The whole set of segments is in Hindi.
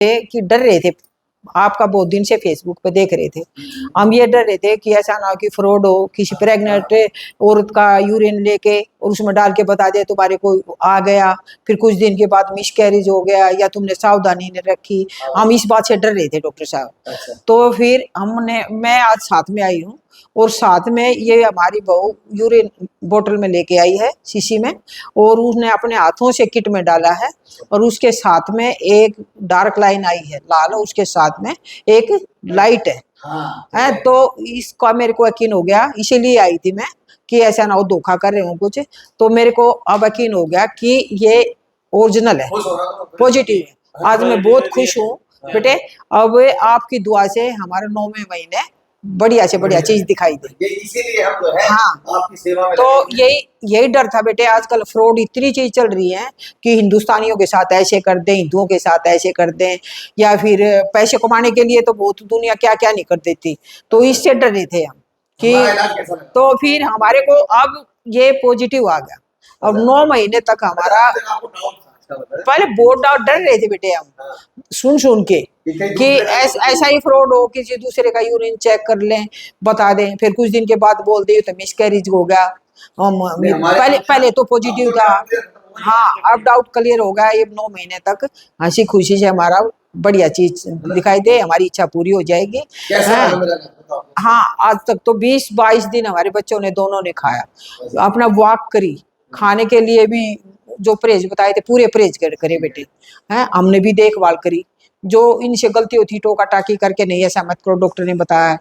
कि डर रहे थे, आपका बहुत दिन से फेसबुक पे देख रहे थे, हम ये डर रहे थे कि ऐसा ना हो कि फ्रॉड हो, किसी प्रेग्नेंट औरत का यूरिन लेके और उसमें डाल के बता दे तुम्हारे को आ गया, फिर कुछ दिन के बाद मिसकैरेज हो गया या तुमने सावधानी नहीं रखी। हम इस बात से डर रहे थे डॉक्टर साहब। तो फिर मैं आज साथ में आई हूँ और साथ में ये हमारी बहू यूरिन बोतल में लेके आई है शीशी में, और उसने अपने हाथों से किट में डाला है, और उसके साथ में एक डार्क लाइन आई है लाल, उसके साथ में एक लाइट है। तो इसका मेरे को यकीन हो गया, इसीलिए आई थी मैं कि ऐसा ना हो धोखा कर रहे हो कुछ। तो मेरे को अब यकीन हो गया कि ये ओरिजिनल है, पॉजिटिव है। आज मैं बहुत खुश हूँ बेटे। अब आपकी दुआ से हमारे 9वें महीने बढ़िया से बढ़िया चीज दिखाई दे, इसीलिए हम जो है हाँ आपकी सेवा में तो यही डर था बेटे। आजकल फ्रॉड इतनी चीज चल रही है कि हिंदुस्तानियों के साथ ऐसे कर दें, हिंदुओं के साथ ऐसे कर दें, या फिर पैसे कमाने के लिए तो बहुत दुनिया क्या क्या नहीं कर देती। तो इससे डर रहे थे हम कि, तो फिर हमारे को अब ये पॉजिटिव आ गया। अब 9 महीने तक हमारा, पहले बहुत डर रहे थे बेटे हम सुन के कि ऐसा ही फ्रॉड हो, किसी दूसरे का यूरिन चेक कर लें, बता दें, फिर कुछ दिन के बाद बोल दे तो मिसकैरेज हो गया। पहले तो पॉजिटिव था, हाँ अब डाउट क्लियर हो गया। ये 9 महीने तक हंसी खुशी से हमारा बढ़िया चीज दिखाई दे, हमारी इच्छा पूरी हो जाएगी। हाँ आज तक तो 20-22 दिन हमारे बच्चों ने दोनों ने खाया, अपना वॉक करी, खाने के लिए भी जो परहेज बताए थे पूरे परहेज करे बेटे हैं। हमने भी देखभाल करी, जो इनसे गलती होती टोका टाकी करके नहीं ऐसा मत करो, डॉक्टर ने बताया।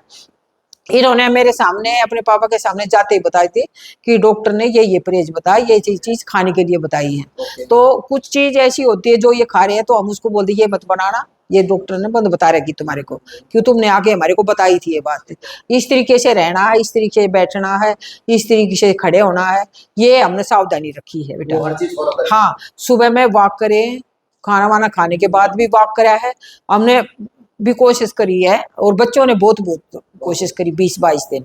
इन्होंने मेरे सामने अपने पापा के सामने जाते ही बताई थी कि डॉक्टर ने ये परहेज बताया, ये चीज खाने के लिए बताई है। तो कुछ चीज ऐसी होती है जो ये खा रहे हैं तो हम उसको बोलते ये मत बनाना, ये डॉक्टर ने बंद बता रखी तुम्हारे को, क्यों तुमने आगे हमारे को बताई थी ये बात। इस तरीके से रहना है, इस तरीके से बैठना है, इस तरीके से खड़े होना है, ये हमने सावधानी रखी है बेटा। हाँ सुबह में वॉक करें, खाना वाना खाने के बाद भी वॉक करा है हमने भी, कोशिश करी है, और बच्चों ने बहुत कोशिश करी 20-22 दिन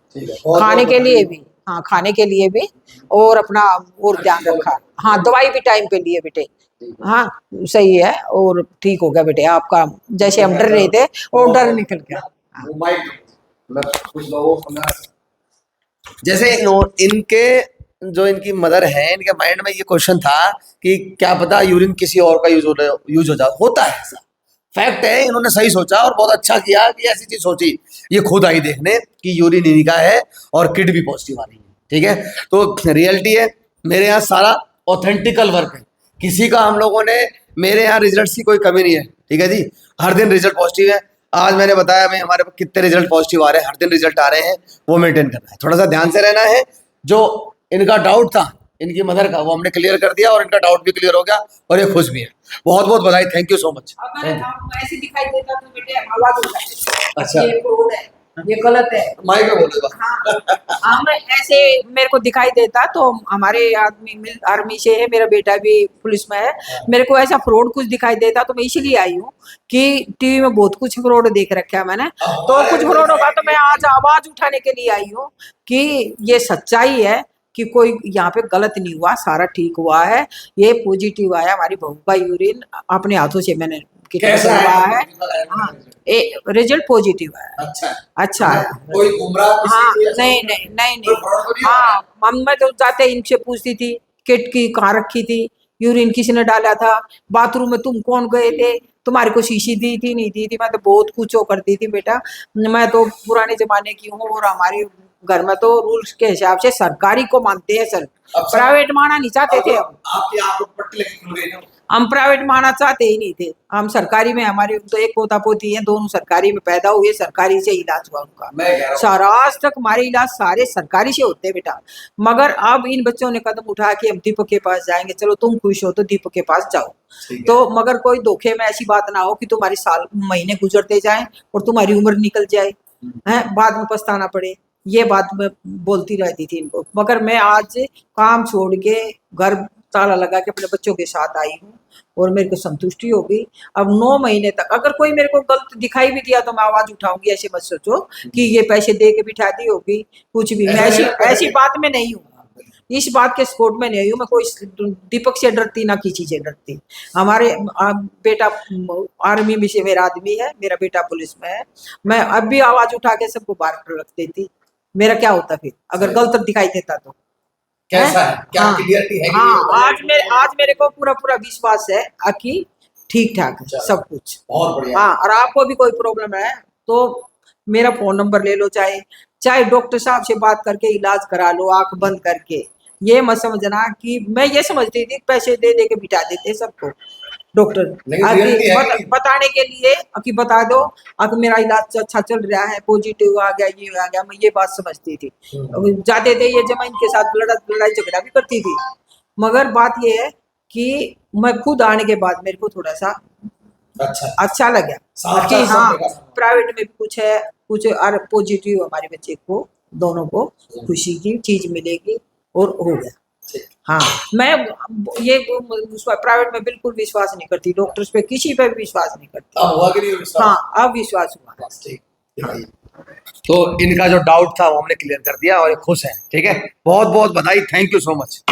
खाने के लिए भी, हाँ खाने के लिए भी, और अपना और ध्यान रखा। हाँ दवाई भी टाइम पे लिए बेटे, हाँ सही है, और ठीक हो गया बेटे आपका। जैसे हम डर रहे थे और डर निकल गया। जैसे इनके जो इनकी मदर है, इनके माइंड में ये क्वेश्चन था कि क्या पता यूरिन किसी और का यूज हो जाए, होता है ऐसा फैक्ट है। इन्होंने सही सोचा और बहुत अच्छा किया कि ऐसी चीज सोची। ये खुद आई देखने कि यूरिन इन्हीं का है और किड भी पॉजिटिव आ रही है, ठीक है। तो रियलिटी है, मेरे यहाँ सारा ऑथेंटिकल वर्क है, किसी का हम लोगों ने, मेरे यहाँ रिजल्ट की कोई कमी नहीं है, ठीक है जी। हर दिन रिजल्ट पॉजिटिव है। आज मैंने बताया मैं हमारे पास कितने रिजल्ट पॉजिटिव आ रहे हैं, हर दिन रिजल्ट आ रहे हैं, वो मेंटेन करना है, थोड़ा सा ध्यान से रहना है। जो इनका डाउट था इनकी मदर का, वो हमने क्लियर कर दिया और इनका डाउट भी क्लियर हो गया और ये खुश भी है। बहुत बहुत बधाई, थैंक यू सो मच। ऐसे दिखाई देता तो बेटे आवाज उठाते, अच्छा ये फ्रॉड है, ये गलत है, माइक में बोलेगा। हाँ मैं ऐसे मेरे को दिखाई देता तो हमारे आदमी आर्मी से है, मेरा बेटा भी पुलिस में है, मेरे को ऐसा फ्रॉड कुछ दिखाई देता तो मैं इसीलिए आई हूँ कि टीवी में बहुत कुछ फ्रॉड देख रखा है मैंने, तो कुछ फ्रॉड होगा तो मैं आज आवाज उठाने के लिए आई हूँ कि ये सच्चाई है कि कोई यहाँ पे गलत नहीं हुआ, सारा ठीक हुआ है। ये पॉजिटिव आया, हमारी बहू का यूरिन अपने हाथों से मैंने कैसा है, हाँ रिजल्ट पॉजिटिव है। अच्छा है, कोई गुमराह हाँ नहीं, हाँ हम मैं तो जाते इनसे पूछती थी किट की कहाँ रखी थी, यूरिन किसने डाला था, बाथरूम में तुम कौन गए थे, तुम्हारे को शीशी दी थी नहीं दी थी। मैं तो बहुत कुछ करती थी बेटा, मैं तो पुराने जमाने की हूँ, और हमारे घर में तो रूल्स के हिसाब से सरकारी को मानते हैं सर, प्राइवेट माना नहीं चाहते थे हम प्राइवेट माना चाहते ही नहीं थे हम, सरकारी में। हमारे तो एक पोता पोती है, दोनों सरकारी में पैदा हुए, सरकारी से इलाज हुआ उनका सारा, आज तक हमारे इलाज सारे सरकारी से होते हैं बेटा। मगर अब इन बच्चों ने कदम उठा कि हम दीपक के पास जाएंगे, चलो तुम खुश हो तो दीपक के पास जाओ। तो मगर कोई धोखे में ऐसी बात ना हो कि तुम्हारी साल महीने गुजरते जाए और तुम्हारी उम्र निकल जाए, है बाद में पछताना पड़े। ये बात मैं बोलती रहती थी इनको, मगर मैं आज काम छोड़ के घर ताला लगा के अपने बच्चों के साथ आई हूँ और मेरे को संतुष्टि हो गई। अब 9 महीने तक अगर कोई मेरे को गलत दिखाई भी दिया तो मैं आवाज उठाऊंगी, ऐसे मत सोचो कि ये पैसे दे के बिठा दी होगी, कुछ भी। मैं ऐसी बात में नहीं हूँ, इस बात के सपोर्ट में नहीं हूँ मैं, कोई दीपक से डरती ना किसी से डरती। हमारे बेटा आर्मी में से मेरा आदमी है, मेरा बेटा पुलिस में है, मैं अब भी आवाज उठा के सबको बाहर रख देती। मेरा क्या होता फिर अगर गलत दिखाई देता तो? कैसा है, क्या हाँ, क्लियरिटी है कि हाँ, नहीं? आज मेरे को पूरा पूरा विश्वास है कि ठीक ठाक है सब कुछ। बहुत बढ़िया। हाँ, और आपको भी कोई प्रॉब्लम है तो मेरा फोन नंबर ले लो, चाहे चाहे डॉक्टर साहब से बात करके इलाज करा लो आंख बंद करके। ये मत समझना कि मैं ये समझती थी पैसे दे दे के बिठा देते सबको डॉक्टर, नहीं, reality है कि- बताने के लिए कि बता दो अगर मेरा इलाज अच्छा चल रहा है, पॉजिटिव आ गया, ये आ गया, मैं ये बात समझती थी। जाते थे ये जमा इनके साथ लड़ाई झगड़ा भी करती थी, मगर बात ये है कि मैं खुद आने के बाद मेरे को थोड़ा सा अच्छा लगा साफ कि साफ हाँ सब देखा। प्राइवेट में भी कुछ है, कुछ और पॉजिटिव हमारे बच्चे को दोनों को खुशी की चीज मिलेगी और हो गया। हाँ, मैं ये प्राइवेट में बिल्कुल विश्वास नहीं करती, डॉक्टर्स पे किसी पे भी विश्वास नहीं करती। अब हुआ कि नहीं विश्वास? हाँ, अब विश्वास हुआ। ठीक, दिखाइए। तो इनका जो डाउट था वो हमने क्लियर कर दिया और ये खुश है। ठीक है, बहुत बहुत बधाई, थैंक यू सो मच।